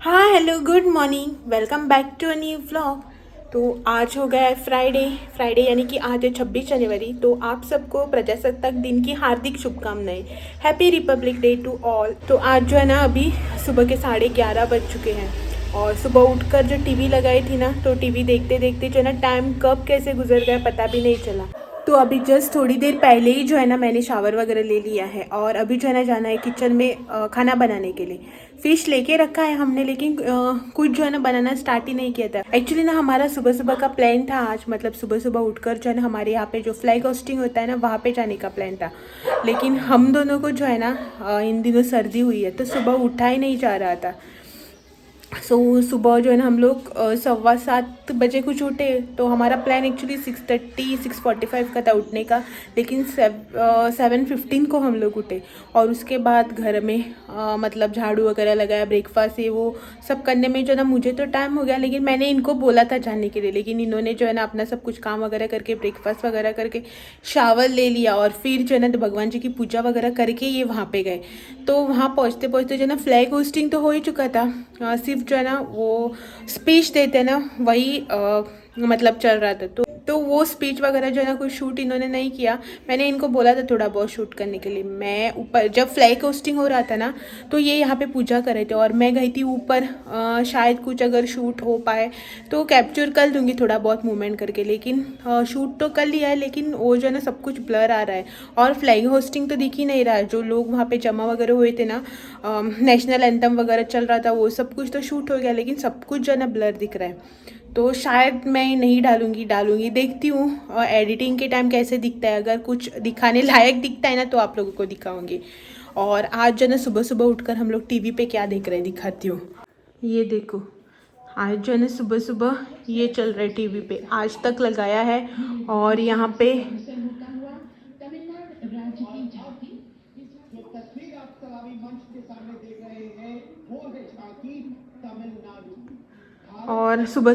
हाँ hello good morning, welcome back to a new vlog. तो आज हो गया है फ्राइडे। फ्राइडे यानी कि आज है 26 जनवरी। तो आप सबको प्रजासत्ताक दिन की हार्दिक शुभकामनाएं। Happy republic day to all. तो आज जो है ना, अभी सुबह के 11:30 बज चुके हैं और सुबह उठकर जो टीवी लगाई थी ना, तो टीवी देखते देखते जो है ना, टाइम कब कैसे गुजर गया पता भी नहीं चला। तो अभी जस्ट थोड़ी देर पहले ही जो है ना, मैंने शावर वगैरह ले लिया है और अभी जो है ना, जाना है किचन में खाना बनाने के लिए। फिश लेके रखा है हमने, लेकिन कुछ जो है ना, बनाना स्टार्ट ही नहीं किया था। एक्चुअली ना, हमारा सुबह सुबह का प्लान था आज, मतलब सुबह सुबह उठकर जो है ना, हमारे यहाँ पे जो फ्लैग होस्टिंग होता है ना, वहाँ पे जाने का प्लान था। लेकिन हम दोनों को जो है ना, इन दिनों सर्दी हुई है तो सुबह उठा ही नहीं जा रहा था। सुबह जो है ना, हम लोग 7:15 बजे कुछ उठे। तो हमारा प्लान एक्चुअली 6:30 6:45 का था उठने का, लेकिन 7:15 को हम लोग उठे। और उसके बाद घर में मतलब झाड़ू वगैरह लगाया, ब्रेकफास्ट ये वो सब करने में जो है ना, मुझे तो टाइम हो गया। लेकिन मैंने इनको बोला था जाने के लिए, लेकिन इन्होंने जो है ना, अपना सब कुछ काम वगैरह करके, ब्रेकफास्ट वगैरह करके, शावर ले लिया और फिर जो है ना, तो भगवान जी की पूजा वगैरह करके ये वहाँ पे गए। तो वहाँ पहुँचते पहुँचते जो है ना, फ्लैग होस्टिंग तो हो ही चुका था। सिर्फ जो है ना, वो स्पीच देते हैं ना, वही मतलब चल रहा था। तो वो स्पीच वगैरह जो है ना, कोई शूट इन्होंने नहीं किया। मैंने इनको बोला था थोड़ा बहुत शूट करने के लिए। मैं ऊपर जब फ्लैग होस्टिंग हो रहा था ना, तो ये यहाँ पे पूजा कर रहे थे और मैं गई थी ऊपर। शायद कुछ अगर शूट हो पाए तो कैप्चर कर दूँगी थोड़ा बहुत मूवमेंट करके। लेकिन शूट तो कर लिया है, लेकिन वो जो है ना, सब कुछ ब्लर आ रहा है और फ्लैग होस्टिंग तो दिख ही नहीं रहा है। जो लोग वहाँ पे जमा वगैरह हुए थे ना, नेशनल एंथम वगैरह चल रहा था, वो सब कुछ तो शूट हो गया, लेकिन सब कुछ जो है ना, ब्लर दिख रहा है। तो शायद मैं नहीं डालूंगी देखती हूँ एडिटिंग के टाइम कैसे दिखता है। अगर कुछ दिखाने लायक दिखता है ना, तो आप लोगों को दिखाऊंगी। और आज जो है ना, सुबह सुबह उठकर हम लोग टीवी पे क्या देख रहे हैं दिखाती हूँ। ये देखो, आज जो है ना, सुबह सुबह ये चल रहा है टीवी पे, आज तक लगाया है। और यहाँ पे और सुबह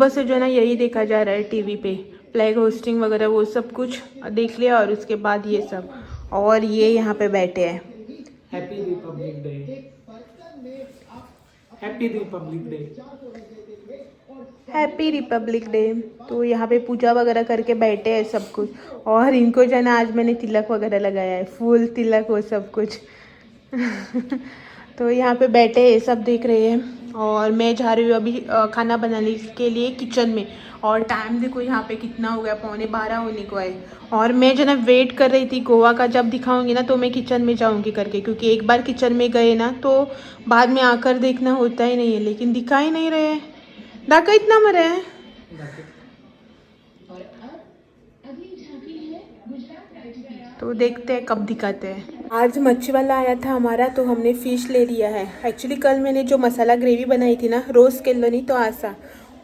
से जो है ना, यही देखा जा रहा है टीवी पे, फ्लैग होस्टिंग वगैरह वो सब कुछ देख लिया। और उसके बाद ये सब, और ये यहाँ पे बैठे हैं। Happy republic day. Happy republic day. Happy republic day. तो यहाँ पे पूजा वगैरह करके बैठे हैं सब कुछ। और इनको जो है ना, आज मैंने तिलक वगैरह लगाया है, फुल तिलक वो सब कुछ। तो यहाँ पे बैठे हैं, सब देख रहे हैं। और मैं जा रही हूँ अभी खाना बनाने के लिए किचन में। और टाइम देखो यहाँ पे कितना हो गया, 11:45 होने को है। और मैं जो ना, वेट कर रही थी गोवा का जब दिखाऊंगी ना, तो मैं किचन में जाऊंगी करके, क्योंकि एक बार किचन में गए ना, तो बाद में आकर देखना होता ही नहीं है। लेकिन दिखा ही नहीं रहे हैं। डाका इतना मरे हैं। तो देखते हैं कब दिखाते हैं। आज मच्छी वाला आया था हमारा, तो हमने फ़िश ले लिया है। एक्चुअली कल मैंने जो मसाला ग्रेवी बनाई थी ना, रोज़ केलो नहीं तो आसा,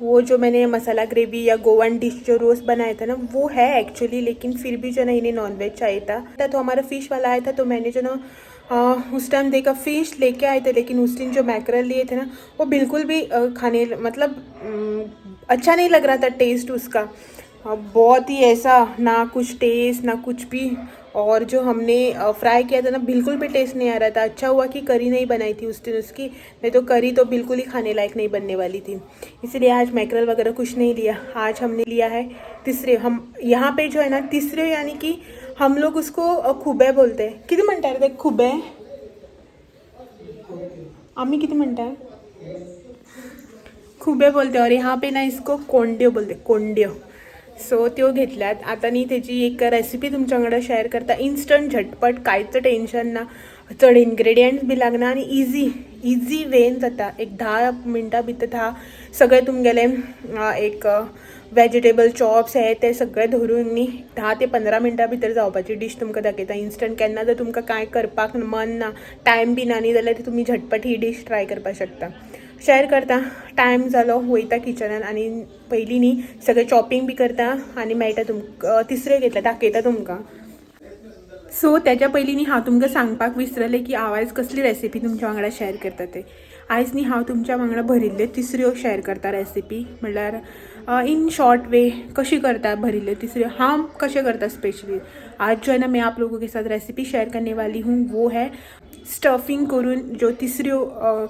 वो जो मैंने मसाला ग्रेवी या गोवन डिश जो रोज़ बनाया था ना, वो है एक्चुअली। लेकिन फिर भी जो ना, इन्हें नॉनवेज चाहिए था। तो हमारा फ़िश वाला आया था, तो मैंने जो ना, उस टाइम देखा फ़िश लेके आए थे। लेकिन उस दिन जो मैकरल लिए थे ना, वो बिल्कुल भी खाने मतलब अच्छा नहीं लग रहा था टेस्ट उसका। बहुत ही ऐसा, ना कुछ टेस्ट ना कुछ भी। और जो हमने फ्राई किया था ना, बिल्कुल भी टेस्ट नहीं आ रहा था। अच्छा हुआ कि करी नहीं बनाई थी उस दिन उसकी, नहीं तो करी तो बिल्कुल ही खाने लायक नहीं बनने वाली थी। इसलिए आज मैकरल वगैरह कुछ नहीं लिया। आज हमने लिया है तिसरे। हम यहाँ पे जो है ना, तिसरे यानी कि हम लोग उसको खुबे बोलते हैं। किती म्हणतात ते खुबे? आम्ही किती म्हणतात? खुबे बोलते। और यहाँ पे ना, इसको कोंड्यो बोलते, कोंड्यो। सो त्यो घेतल्यात आता नी, त्याची एक रेसिपी तुमच्याकडे शेअर करता। इन्स्टंट झटपट, कांयच टेन्शन ना, चड इन्ग्रेडियंट्स बी लागना आणि इजी वेन जाता। एक 10 मिनटां भितर हा सगळें तुमगेले एक वेजिटेबल चॉप्स हे ते सगळे धरून न्ही 10 ते 15 मिनटां भितर जावपाची डिश तुमकां दाखयता। इन्स्टंट केन्ना जर तुमकां कांय करपाक मन ना, टायम बी ना न्ही, जाल्यार तुमी झटपट ही डिश ट्राय करपाक शकता। शेअर करता। टायम जालो वयता किचनान आणि पयलीं न्ही सगळें चॉपिंग बी करता आणि मेळटा तुमकां तिसऱ्यो घेतला दाखयता तुमकां। सो त्याच्या पयलीं न्ही हांव तुमकां सांगपाक विसरलें की हांव आयज कसली रेसिपी तुमच्या वांगडा शेअर करता ते। आयज न्ही हांव तुमच्या वांगडा भरिल्ल्यो तिसऱ्यो शेअर करता रेसिपी। म्हणल्यार इन शॉर्ट वे कशी करता भरिल्ल्यो तिसऱ्यो, हांव कशें करता स्पेशली। आज जो है ना, मैं आप लोगों के साथ रेसिपी शेयर करने वाली हूँ, वो है स्टफिंग करून ज्यो तिसऱ्यो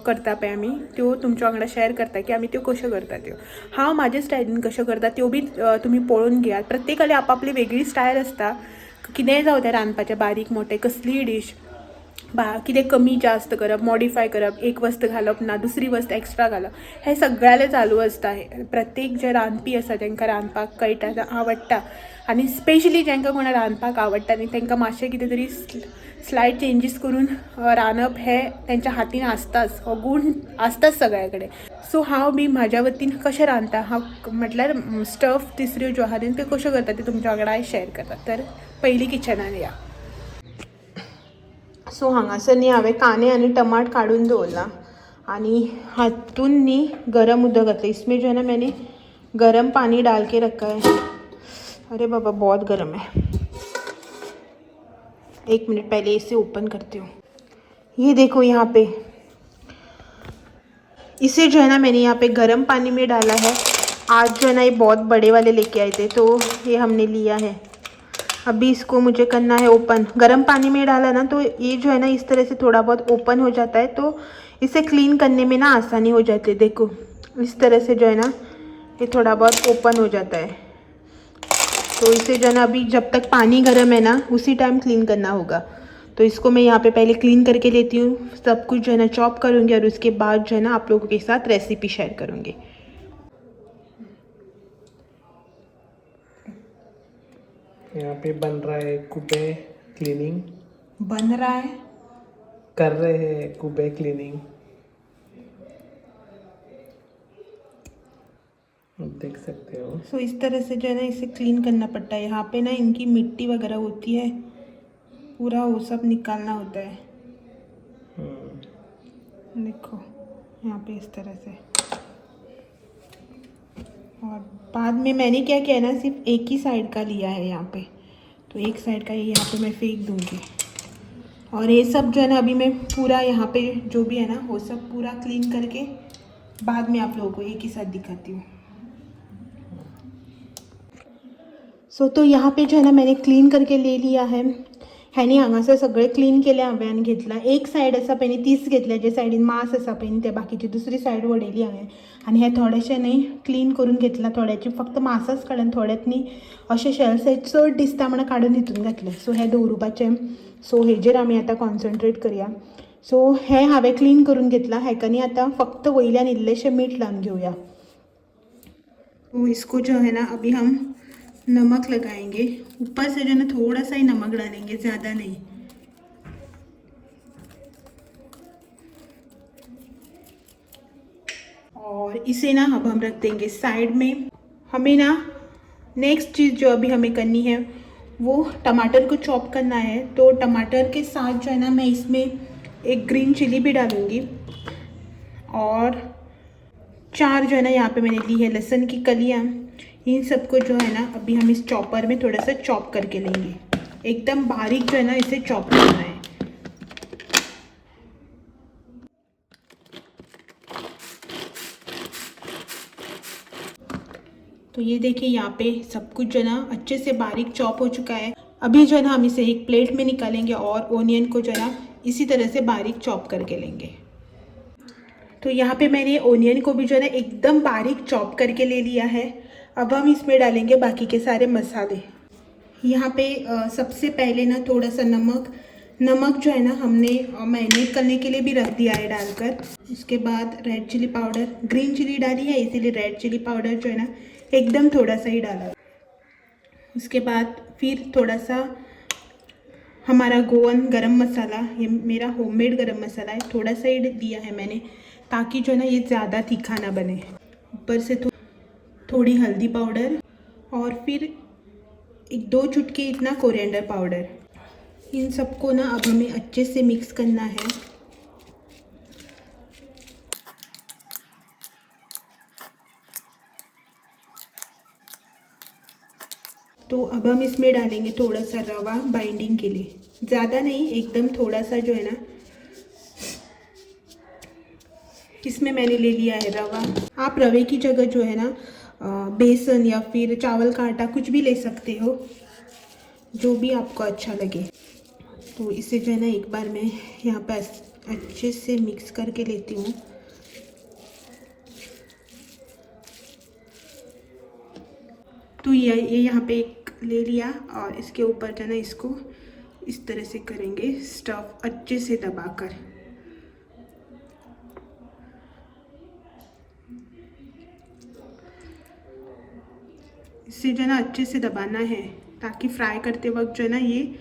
करता पळय आमी त्यो तुमच्या वांगडा शेअर करता की आमी त्यो कश्यो करता त्यो. हांव म्हाज्या स्टायलीन कश्यो करता त्यो बी तुमी पळोवन घेयात. प्रत्येकाली आपापली वेगळी स्टायल आसता. कितेंय जावं तें रांदपाचें, बारीक मोठें कसलीय डिश, कितें कमी जास्त करप, मॉडिफाय करप, एक वस्त घालप ना दुसरी वस्त एक्स्ट्रा घालप, हें सगळ्यालें चालू आसता. प्रत्येक जे रांदपी आसा तांकां रांदपाक कळटा, आवडटा आनी स्पेशली जांकां कोणाक रांदपाक आवडटा न्ही तांकां मातशें कितें तरी स्लायट चेंजीस करून रांदप हें तेंच्या हातीन आसताच. हो गूण आसताच सगळ्या कडेन. सो हांव बी म्हाज्या वतीन कशें रांदता, हांव म्हटल्यार स्टफ तिसऱ्यो ज्यो आहा त्यो कश्यो करता त्यो तुमच्या वांगडा आयज शेअर करता. तर पयलीं किचनान या. सो हांगासर न्ही हांवें कांदे आनी टमाट काडून दवरला आनी हातून न्ही गरम उदक घातलें. इसमें जो है ना मैंने गरम पानी डाल के रखा है. अरे बाबा बहुत गर्म है. एक मिनट पहले इसे ओपन करती हूँ. ये देखो यहाँ पे इसे जो है ना मैंने यहाँ पे गर्म पानी में डाला है. आज जो है ना ये बहुत बड़े वाले लेके आए थे तो ये हमने लिया है. अभी इसको मुझे करना है ओपन. गर्म पानी में डाला ना तो ये जो है ना इस तरह से थोड़ा बहुत ओपन हो जाता है तो इसे क्लीन करने में ना आसानी हो जाती है. देखो इस तरह से जो है ना ये थोड़ा बहुत ओपन हो जाता है. तो इसे जो है ना अभी जब तक पानी गर्म है ना उसी टाइम क्लीन करना होगा. तो इसको मैं यहाँ पे पहले क्लीन करके लेती हूँ. सब कुछ जो है ना चॉप करूँगी और उसके बाद जो है ना आप लोगों के साथ रेसिपी शेयर करूँगी. यहाँ पे बन रहा है कुबे क्लीनिंग. बन रहा है, कर रहे हैं कुबे क्लीनिंग. आप देख सकते हो. सो इस तरह से जो है ना इसे क्लीन करना पड़ता है. यहाँ पे ना इनकी मिट्टी वगैरह होती है, पूरा वो सब निकालना होता है. देखो यहाँ पे इस तरह से. और बाद में मैंने क्या किया है ना सिर्फ एक ही साइड का लिया है यहाँ पे. तो एक साइड का यहाँ पे मैं फेंक दूँगी. और ये सब जो है ना अभी मैं पूरा यहाँ पे जो भी है ना वो सब पूरा क्लीन करके बाद में आप लोगों को एक ही साथ दिखाती हूँ. सो तो यहाँ पे जो है ना मैंने क्लीन करके ले लिया है. ह्यानी हांगासर सगळें क्लीन केलें हांवें घेतला. एक सायड आसा पळय न्ही तीच घेतल्या जे सायडीन मांस आसा पळय न्ही ते बाकीची दुसरी सायड वडयली हांवें. आनी हे थोडेशें न्ही क्लीन करून घेतला. थोड्याची फक्त मांसच काडून थोड्यात न्ही अशे शेल्स चड दिसता म्हणून काडून हितून घातले. सो हे दवरुपाचें. सो हेजेर आमी आतां कॉन्सन्ट्रेट करया. सो हे हांवें क्लीन करून घेतला. हेकानी आतां फक्त वयल्यान इल्लेशें मीठ लावन घेवया. तो इसको जो है ना अभी हम नमक लगाएंगे. ऊपर से जो है ना थोड़ा सा ही नमक डालेंगे, ज़्यादा नहीं. और इसे ना अब हम रख देंगे साइड में. हमें ना नेक्स्ट चीज़ जो अभी हमें करनी है वो टमाटर को चॉप करना है. तो टमाटर के साथ जो है ना मैं इसमें एक ग्रीन चिली भी डालूँगी. और 4 जो है ना यहाँ पे मैंने ली है लहसुन की कलियाँ. इन सबको जो है ना अभी हम इस चॉपर में थोड़ा सा चॉप करके लेंगे. एकदम बारीक जो है ना इसे चॉप करना है. तो ये देखिए यहाँ पे सब कुछ जो है ना अच्छे से बारीक चॉप हो चुका है. अभी जो है ना हम इसे एक प्लेट में निकालेंगे और ओनियन को जो है ना इसी तरह से बारीक चॉप करके लेंगे. तो यहाँ पे मैंने ओनियन को भी जो है ना एकदम बारीक चॉप करके ले लिया है. अब हम इसमें डालेंगे बाकी के सारे मसाले. यहाँ पे सबसे पहले ना थोड़ा सा नमक जो है ना हमने मैरिनेट करने के लिए भी रख दिया है डालकर. उसके बाद red chilli powder, green chilli डाली है इसीलिए रेड चिली पाउडर जो है ना एकदम थोड़ा सा ही डाला. उसके बाद फिर थोड़ा सा हमारा गोवन गरम मसाला, ये मेरा होममेड गरम मसाला है, थोड़ा सा ही दिया है मैंने ताकि जो है ना ये ज़्यादा तीखा ना बने. ऊपर से थोड़ी हल्दी पाउडर और फिर 1-2 चुटकी इतना कोरिएंडर पाउडर. इन सबको ना अब हमें अच्छे से मिक्स करना है. तो अब हम इसमें डालेंगे थोड़ा सा रवा बाइंडिंग के लिए. ज़्यादा नहीं, एकदम थोड़ा सा जो है ना. इसमें मैंने ले लिया है रवा. आप रवे की जगह जो है ना बेसन या फिर चावल का आटा कुछ भी ले सकते हो, जो भी आपको अच्छा लगे. तो इसे जो है ना एक बार मैं यहाँ पे अच्छे से मिक्स करके लेती हूँ। तो ये यहाँ पे एक ले लिया और इसके ऊपर जो है ना इसको इस तरह से करेंगे स्टफ अच्छे से दबाकर। इसे जो है ना अच्छे से दबाना है ताकि फ्राई करते वक्त जो है ना ये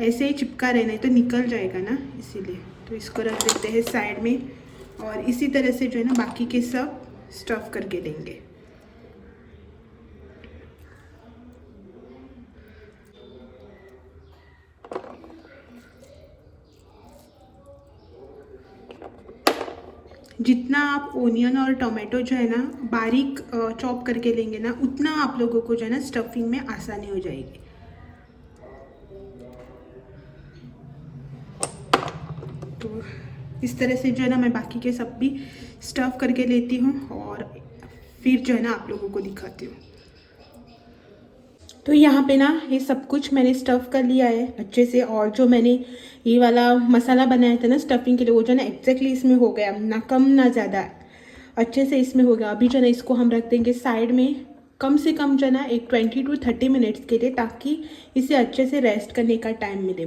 ऐसे ही चिपका रहे, नहीं तो निकल जाएगा ना, इसीलिए। तो इसको रख देते हैं साइड में और इसी तरह से जो है ना बाकी के सब स्टफ करके लेंगे। जितना आप ओनियन और टोमेटो जो है ना बारीक चॉप करके लेंगे ना, उतना आप लोगों को जो है ना स्टफिंग में आसानी हो जाएगी। तो इस तरह से जो है ना मैं बाकी के सब भी स्टफ करके लेती हूँ और फिर जो है ना आप लोगों को दिखाती हूँ। तो यहाँ पे ना ये सब कुछ मैंने स्टफ़ कर लिया है अच्छे से, और जो मैंने ये वाला मसाला बनाया था ना स्टफिंग के लिए, वो जो है ना एग्जैक्टली इसमें हो गया, ना कम ना ज़्यादा, अच्छे से इसमें हो गया। अभी जो है ना इसको हम रख देंगे साइड में कम से कम जो है ना एक 20 to 30 मिनट्स के लिए, ताकि इसे अच्छे से रेस्ट करने का टाइम मिले।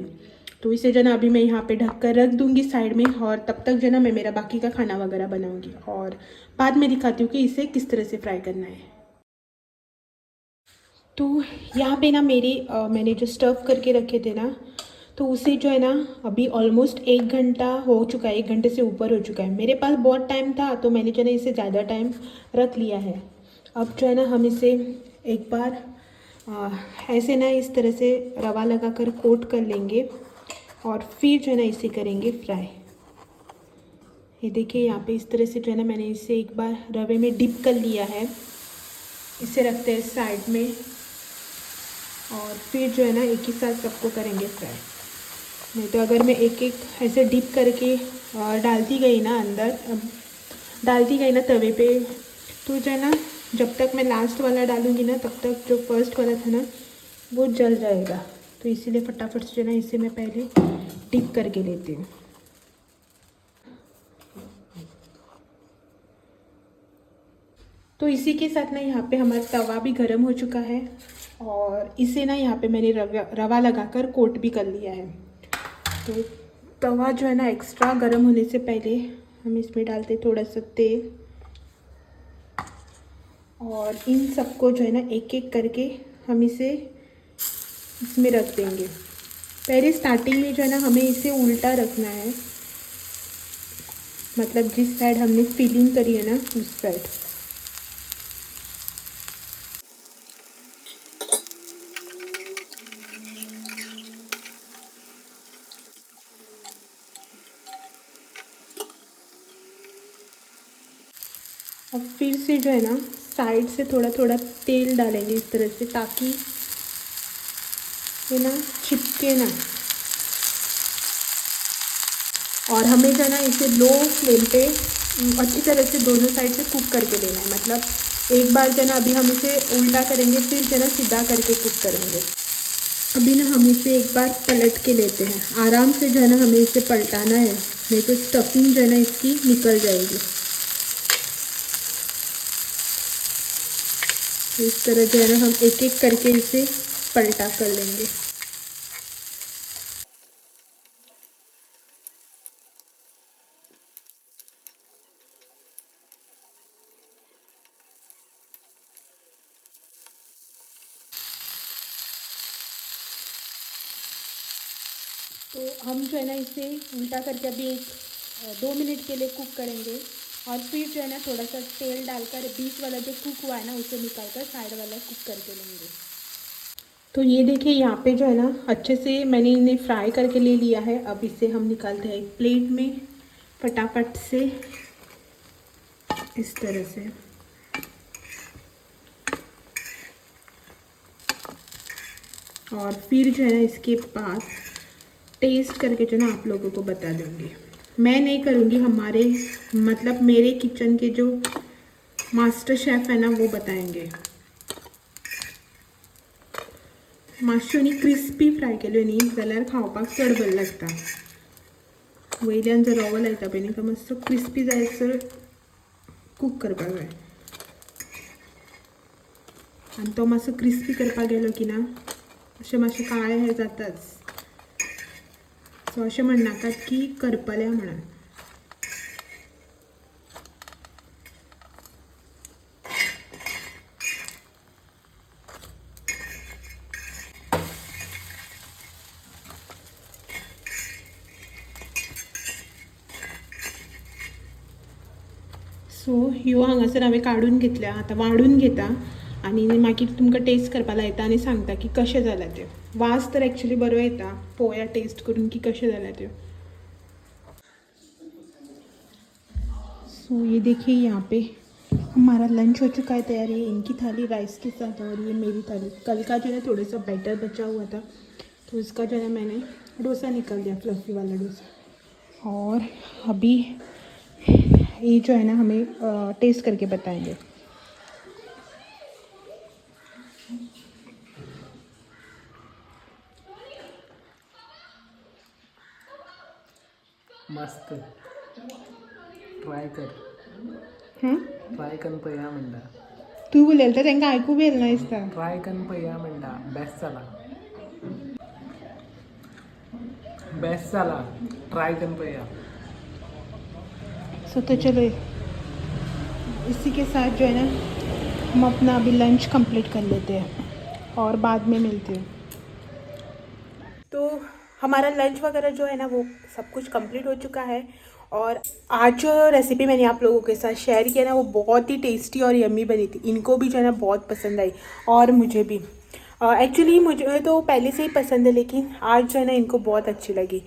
तो इसे जो है ना अभी मैं यहाँ पे ढक कर रख दूँगी साइड में, और तब तक जो है ना मैं मेरा बाकी का खाना वगैरह बनाऊँगी और बाद में दिखाती हूँ कि इसे किस तरह से फ्राई करना है। तो यहाँ पे ना मैंने जो स्टफ़ करके रखे थे ना, तो उसे जो है ना अभी ऑलमोस्ट 1 घंटा हो चुका है, 1 घंटे से ऊपर हो चुका है। मेरे पास बहुत टाइम था तो मैंने जो है ना इसे ज़्यादा टाइम रख लिया है। अब जो है ना हम इसे एक बार ऐसे ना इस तरह से रवा लगा कर कोट कर लेंगे और फिर जो है ना इसे करेंगे फ्राई। ये देखिए यहाँ पे इस तरह से जो है ना मैंने इसे एक बार रवे में डिप कर लिया है। इसे रखते हैं साइड में और फिर जो है ना एक ही साथ सबको करेंगे फ्राई। नहीं तो अगर मैं एक एक ऐसे डिप करके डालती गई ना अंदर, डालती गई ना तवे पे, तो जो है ना जब तक मैं लास्ट वाला डालूँगी ना तब तक जो फर्स्ट वाला था ना वो जल जाएगा। तो इसीलिए फटाफट से जो है ना इसे मैं पहले डिप करके लेती हूँ। तो इसी के साथ ना यहाँ पे हमारा तवा भी गर्म हो चुका है और इसे ना यहाँ पे मैंने रवा लगाकर कोट भी कर लिया है। तो तवा जो है ना एक्स्ट्रा गर्म होने से पहले हम इसमें डालते थोड़ा सा तेल और इन सबको जो है ना एक एक करके हम इसे इसमें रख देंगे। पहले स्टार्टिंग में जो है ना हमें इसे उल्टा रखना है, मतलब जिस साइड हमने फिलिंग करी है ना उस साइड। अब फिर से जो है ना साइड से थोड़ा थोड़ा तेल डालेंगे इस तरह से, ताकि ये ना चिपके ना। और हमें जो है ना इसे लो फ्लेम पे अच्छी तरह से दोनों साइड से कुक करके लेना है। मतलब एक बार जो है ना अभी हम इसे उल्टा करेंगे, फिर जो है ना सीधा करके कुक करेंगे। अभी ना हम इसे एक बार पलट के लेते हैं। आराम से जो है ना हमें इसे पलटाना है, नहीं तो स्टफिंग जो है ना इसकी निकल जाएगी। इस तरह जो है ना हम एक एक करके इसे पलटा कर लेंगे। तो हम जो है ना इसे उल्टा करके अभी 2 मिनट के लिए कुक करेंगे और फिर जो है ना थोड़ा सा तेल डालकर बीच वाला जो कुक हुआ है ना उसे निकाल कर साइड वाला कुक करके लेंगे। तो ये देखिए यहाँ पे जो है ना अच्छे से मैंने इन्हें फ्राई करके ले लिया है। अब इसे हम निकालते हैं एक प्लेट में फटाफट से इस तरह से। और फिर जो है ना इसके बाद टेस्ट करके जो ना आप लोगों को बता दूँगी। मैं नहीं करूँगी, हमारे मतलब मेरे किचन के जो मास्टर शेफ़ है ना वो बताएंगे। मातशें न्ही क्रिस्पी फ्राय केल्यो न्ही जाल्यार खावपाक चड बरें लागता. वयल्यान जर रवो लायता पळय न्ही तो मातसो क्रिस्पी जायसर कूक करपाक जाय. आनी तो मातसो क्रिस्पी करपाक गेलो की ना अशें मातशें काळें हें जाताच. सो अशें म्हणनाकात की करपल्या म्हणून. सो ह्यो हांगासर हांवें काडून घेतल्या. आतां वाडून घेता आनी मागीर तुमकां टेस्ट करपाक लायता आनी सांगता की कशें जाल्या त्यो. वास तर एक्चुअली बरो येता. पळोवया टेस्ट करून की कशें जाल्या त्यो. सो ये देखिए यहाँ पे हमारा लंच हो चुका है तैयार. ये इनकी थाली राइस के साथ और ये मेरी थाली. कल का जो है थोड़ा सा बैटर बचा हुआ था तो उसका जो है मैंने डोसा निकाल दिया, फ्लफी वाला डोसा. और अभी ये जो है ना हमें टेस्ट करके बताएंगे. मस्त. ट्राय कर. ट्राय करून पळया म्हणटा. तू उलयता तांकां आयकूंक येल ना दिसता. ट्राय करून पळया म्हणटा. बेस्ट जाला. बेस्ट जाला. ट्राय करून पळया. सो तो चलो इसी के साथ जो है ना हम अपना अभी लंच कंप्लीट कर लेते हैं और बाद में मिलते हैं. तो हमारा लंच वगैरह जो है ना वो सब कुछ कंप्लीट हो चुका है. और आज जो रेसिपी मैंने आप लोगों के साथ शेयर किया ना वो बहुत ही टेस्टी और यम्मी बनी थी. इनको भी जो है ना बहुत पसंद आई और मुझे भी. एक्चुअली मुझे तो पहले से ही पसंद है लेकिन आज जो है ना इनको बहुत अच्छी लगी.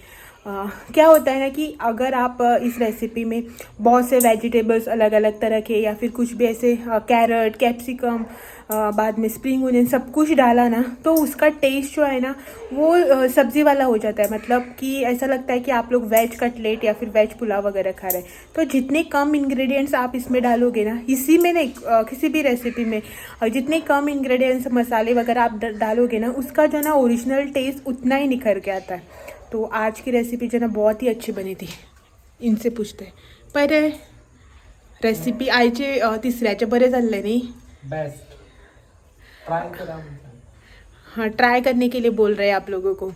क्या होता है ना कि अगर आप इस रेसिपी में बहुत से वेजिटेबल्स अलग अलग तरह के या फिर कुछ भी ऐसे कैरेट, कैप्सिकम, बाद में स्प्रिंग ओनियन सब कुछ डाला ना तो उसका टेस्ट जो है ना वो सब्ज़ी वाला हो जाता है. मतलब कि ऐसा लगता है कि आप लोग वेज कटलेट या फिर वेज पुलाव वगैरह खा रहे हैं. तो जितने कम इंग्रेडिएंट्स आप इसमें डालोगे ना, इसी में नहीं किसी भी रेसिपी में जितने कम इंग्रेडिएंट्स मसाले वगैरह आप डालोगे ना उसका जो है ना ओरिजिनल टेस्ट उतना ही निखर के आता है. तो आज की रेसिपी जो है ना बहुत ही अच्छी बनी थी. इनसे पूछते पर रेसिपी आयचे तिसऱ्याचे बरे जाल्ले न्ही. बेस्ट. ट्राय करा म्हणटा. हाँ, ट्राई करने के लिए बोल रहे हैं आप लोगों को.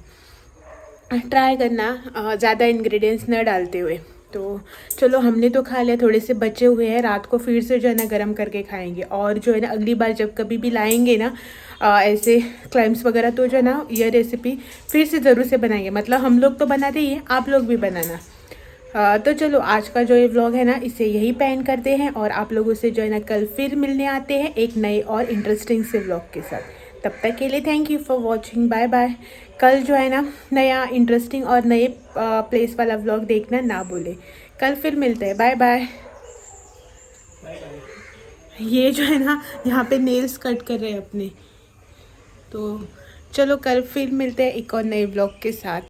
ट्राई करना ज़्यादा इंग्रेडिएंट्स न डालते हुए. तो चलो हमने तो खा लिया, थोड़े से बचे हुए हैं. रात को फिर से जो है ना गर्म करके खाएंगे. और जो है ना अगली बार जब कभी भी लाएंगे ना ऐसे क्लाइम्स वगैरह तो जो है ना ये रेसिपी फिर से ज़रूर से बनाएंगे. मतलब हम लोग तो बनाते ही हैं, आप लोग भी बनाना. तो चलो आज का जो ये व्लॉग है ना इसे यही पेंड करते हैं और आप लोगों से जो है ना कल फिर मिलने आते हैं एक नए और इंटरेस्टिंग से व्लॉग के साथ. तब तक के लिए thank you for watching. Bye bye. कल जो है ना नया इंटरेस्टिंग और नए प्लेस वाला व्लॉग देखना ना भूलें. कल फिर मिलते हैं. Bye bye. ये जो है ना यहाँ पे नेल्स कट कर रहे हैं अपने. तो चलो कल फिर मिलते हैं एक और नए व्लॉग के साथ.